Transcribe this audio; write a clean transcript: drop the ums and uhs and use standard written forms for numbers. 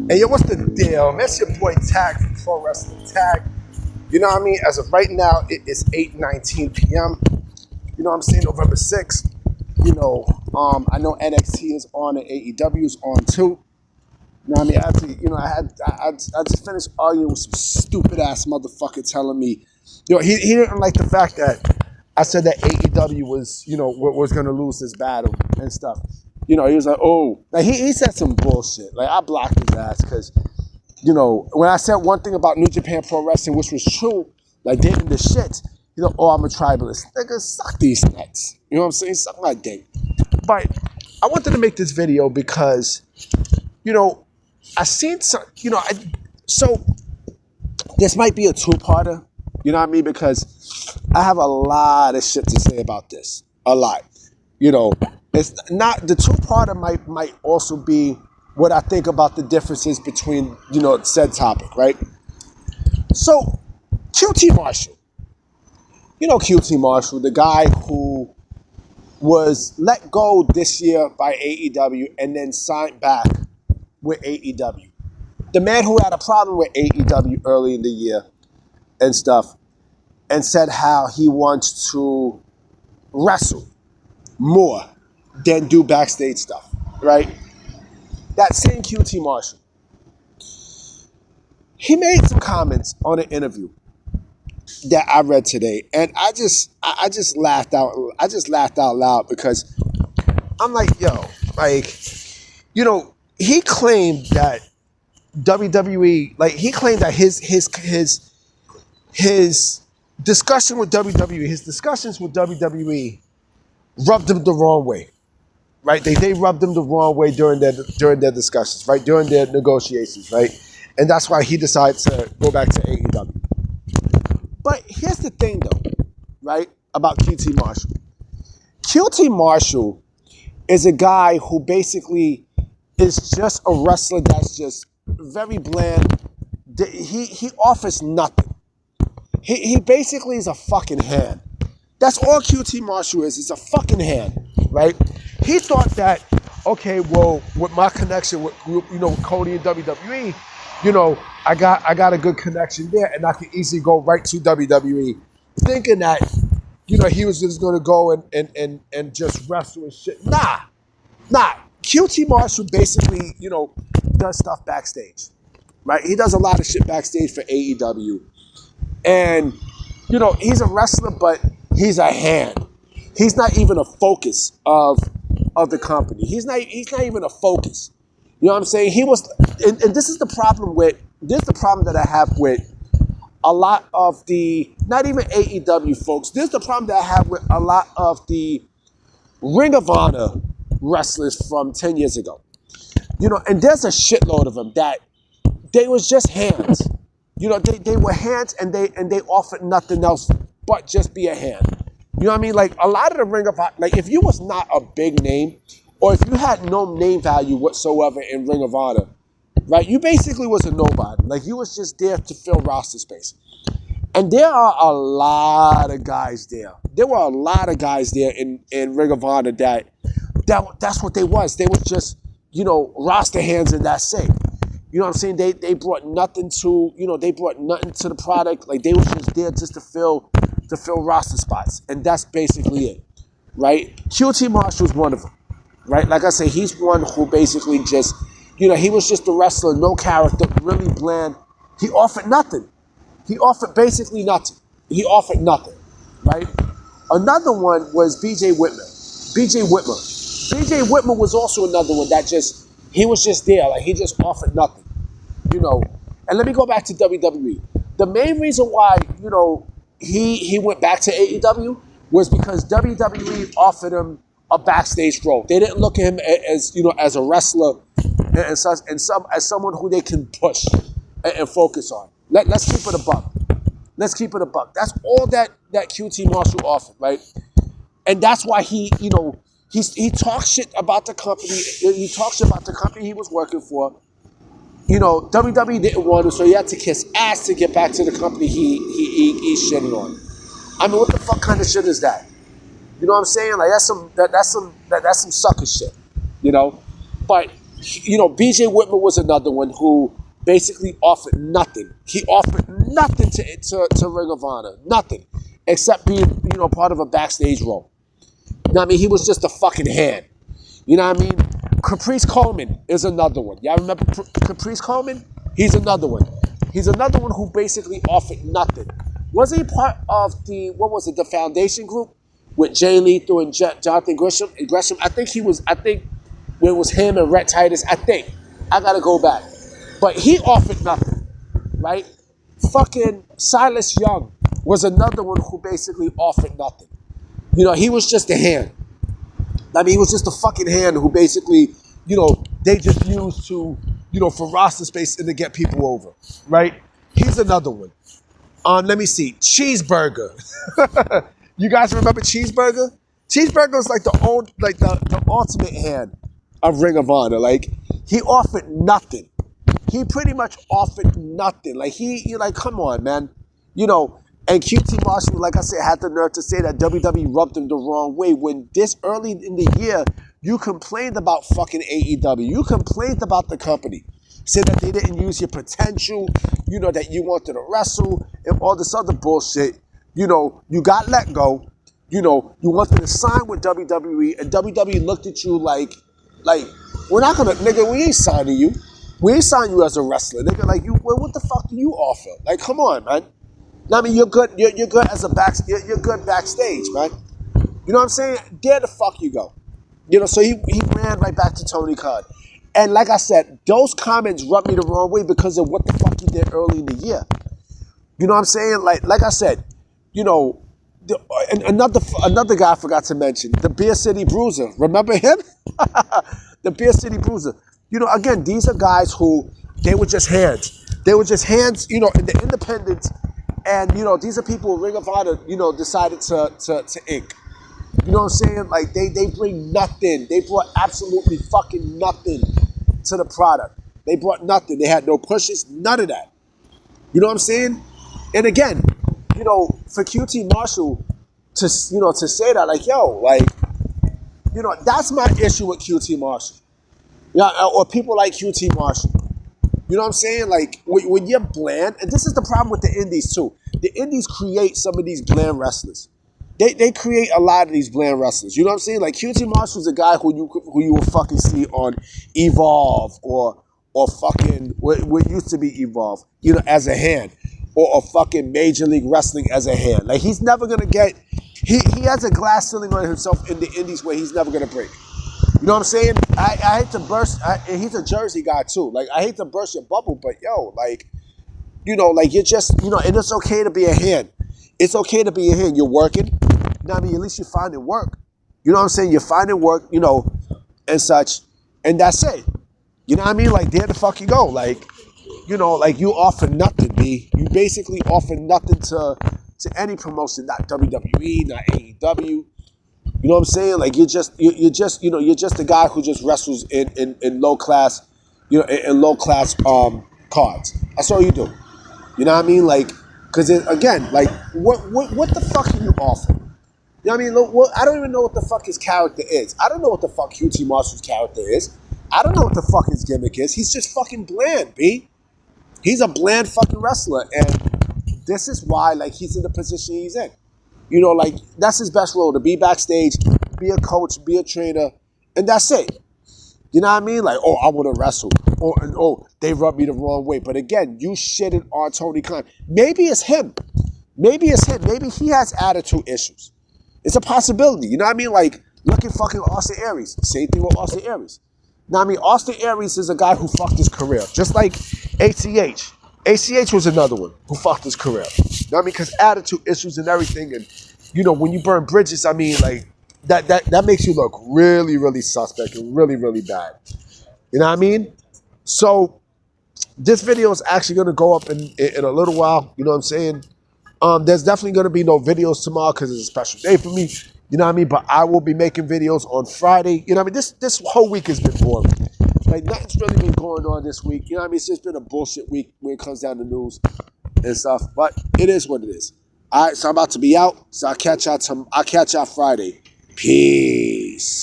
Hey, yo, what's the deal? That's your boy Tag from Pro Wrestling Tag. You know what I mean? As of right now, it is 8:19 p.m. You know what I'm saying? November 6th. You know, I know NXT is on and AEW is on too. You know what I mean? I just finished arguing with some stupid ass motherfucker telling me, he didn't like the fact that I said that AEW was, was gonna lose this battle and stuff. He was like, oh, like he said some bullshit. Like I blocked his ass because, when I said one thing about New Japan Pro Wrestling, which was true, like they did the shit, oh, I'm a tribalist. Nigga, suck these nuts. You know what I'm saying? Suck my dick. But I wanted to make this video because, I seen some, so this might be a two-parter, you know what I mean? Because I have a lot of shit to say about this. A lot. It's not, the two-parter might also be what I think about the differences between, said topic, right? So, QT Marshall. QT Marshall, the guy who was let go this year by AEW and then signed back with AEW. The man who had a problem with AEW early in the year and stuff, and said how he wants to wrestle more than do backstage stuff, right? That same QT Marshall. He made some comments on an interview that I read today, and I just laughed out. I just laughed out loud because I'm like, he claimed that WWE, he claimed that his discussion with WWE, his discussions with WWE rubbed him the wrong way, right? They rubbed him the wrong way during their discussions, right? During their negotiations, right? And that's why he decided to go back to AEW. But here's the thing, though, right, about QT Marshall. QT Marshall is a guy who basically is just a wrestler that's just very bland. He offers nothing. He basically is a fucking hand. That's all QT Marshall is. It's a fucking hand, right? He thought that, okay, well, with my connection with Cody and WWE, I got a good connection there, and I could easily go right to WWE, thinking that, he was just gonna go and just wrestle and shit. Nah. QT Marshall basically, does stuff backstage, right? He does a lot of shit backstage for AEW, and he's a wrestler, but he's a hand. He's not even a focus of the company. He's not even a focus. You know what I'm saying? He was, and this is the problem that I have with a lot of the, not even AEW folks. This is the problem that I have with a lot of the Ring of Honor wrestlers from 10 years ago. And there's a shitload of them that they was just hands. They were hands and they offered nothing else but just be a hand. You know what I mean? Like a lot of the Ring of Honor, like if you was not a big name, or if you had no name value whatsoever in Ring of Honor, right? You basically was a nobody. Like you was just there to fill roster space. And there are a lot of guys there. There were a lot of guys there in Ring of Honor that's what they was. They was just, roster hands and that's it. You know what I'm saying? They brought nothing to, they brought nothing to the product. Like they was just there just to fill roster spots. And that's basically it, right? QT Marshall's one of them, right? Like I say, he's one who basically just, he was just a wrestler, no character, really bland. He offered nothing. He offered basically nothing. He offered nothing, right? Another one was BJ Whitmer. BJ Whitmer was also another one that he was just there. Like he just offered nothing, And let me go back to WWE. The main reason why, he went back to AEW was because WWE offered him a backstage role. They didn't look at him as a wrestler and as someone who they can push and focus on. Let's keep it a buck. Let's keep it a buck. That's all that QT Marshall offered, right? And that's why he talks shit about the company. He talks shit about the company he was working for. WWE didn't want him, so he had to kiss ass to get back to the company he's shitting on. I mean, what the fuck kind of shit is that? You know what I'm saying? Like that's some sucker shit, But BJ Whitman was another one who basically offered nothing. He offered nothing to Ring of Honor, nothing, except being part of a backstage role. You know what I mean? He was just a fucking hand. You know what I mean? Caprice Coleman is another one. Y'all remember Caprice Coleman? He's another one. He's another one who basically offered nothing. Was he part of the Foundation group with Jay Lethal and Jonathan Gresham? I think when it was him and Rhett Titus, I think. I gotta go back. But he offered nothing, right? Fucking Silas Young was another one who basically offered nothing. He was just a hand. I mean, he was just a fucking hand who basically, they just used to, for roster space and to get people over, right? He's another one. Let me see. Cheeseburger. You guys remember Cheeseburger? Cheeseburger was like the ultimate hand of Ring of Honor. Like, he offered nothing. He pretty much offered nothing. Like, you're like, come on, man. And QT Marshall, like I said, had the nerve to say that WWE rubbed him the wrong way when this early in the year, you complained about fucking AEW. You complained about the company. Said that they didn't use your potential, that you wanted to wrestle and all this other bullshit. You got let go. You wanted to sign with WWE, and WWE looked at you like, we're not gonna, nigga, we ain't signing you. We ain't signing you as a wrestler, nigga. Like, what the fuck do you offer? Like, come on, man. I mean, you're good. You're good as you're good backstage, man. You know what I'm saying? There the fuck you go. So he ran right back to Tony Khan. And like I said, those comments rubbed me the wrong way because of what the fuck he did early in the year. You know what I'm saying? Like I said, another guy I forgot to mention, the Beer City Bruiser. Remember him? The Beer City Bruiser. Again, these are guys who, they were just hands. They were just hands, in the independents. And, these are people Ring of Honor, decided to ink. You know what I'm saying? Like, they bring nothing. They brought absolutely fucking nothing to the product. They brought nothing. They had no pushes, none of that. You know what I'm saying? And again, for QT Marshall to say that, like, yo, like, that's my issue with QT Marshall. Or people like QT Marshall. You know what I'm saying? Like, when you're bland, and this is the problem with the indies too. The indies create some of these bland wrestlers. They create a lot of these bland wrestlers. You know what I'm saying? Like, QT Marshall's a guy who you will fucking see on Evolve or fucking what used to be Evolve, as a hand, or fucking Major League Wrestling as a hand. Like, he's never gonna get. He has a glass ceiling on himself in the indies where he's never gonna break. You know what I'm saying? I hate to burst. He's a Jersey guy too. Like, I hate to burst your bubble, but yo, like, like, you're just, and it's okay to be a hand. It's okay to be a hand. You're working. I mean, at least you're finding work. You know what I'm saying? You're finding work, and such, and that's it. You know what I mean? Like, there the fuck you go. Like, like, you offer nothing, B. You basically offer nothing to any promotion, not WWE, not AEW. You know what I'm saying? Like, you're just a guy who just wrestles in low class, in low class cards. That's all you do. You know what I mean? Like, because again, like, what the fuck can you offer? You know what I mean? Look, I don't even know what the fuck his character is. I don't know what the fuck QT Marshall's character is. I don't know what the fuck his gimmick is. He's just fucking bland, B. He's a bland fucking wrestler, and this is why, like, he's in the position he's in. Like, that's his best role, to be backstage, be a coach, be a trainer, and that's it. You know what I mean? Like, oh, I want to wrestle. Oh, they rubbed me the wrong way. But again, you shitted on Tony Khan. Maybe it's him. Maybe he has attitude issues. It's a possibility. You know what I mean? Like, look at fucking Austin Aries. Same thing with Austin Aries. You know what I mean? Austin Aries is a guy who fucked his career. Just like ACH. ACH was another one who fucked his career. You know what I mean? Because attitude issues and everything. And, when you burn bridges, I mean, like, that makes you look really, really suspect and really, really bad. You know what I mean? So, this video is actually going to go up in a little while. You know what I'm saying? There's definitely going to be no videos tomorrow because it's a special day for me. You know what I mean? But I will be making videos on Friday. You know what I mean? This whole week has been boring. Like, nothing's really been going on this week. You know what I mean? It's just been a bullshit week when it comes down to news and stuff. But it is what it is. All right, so I'm about to be out. So I'll catch y'all Friday. Peace.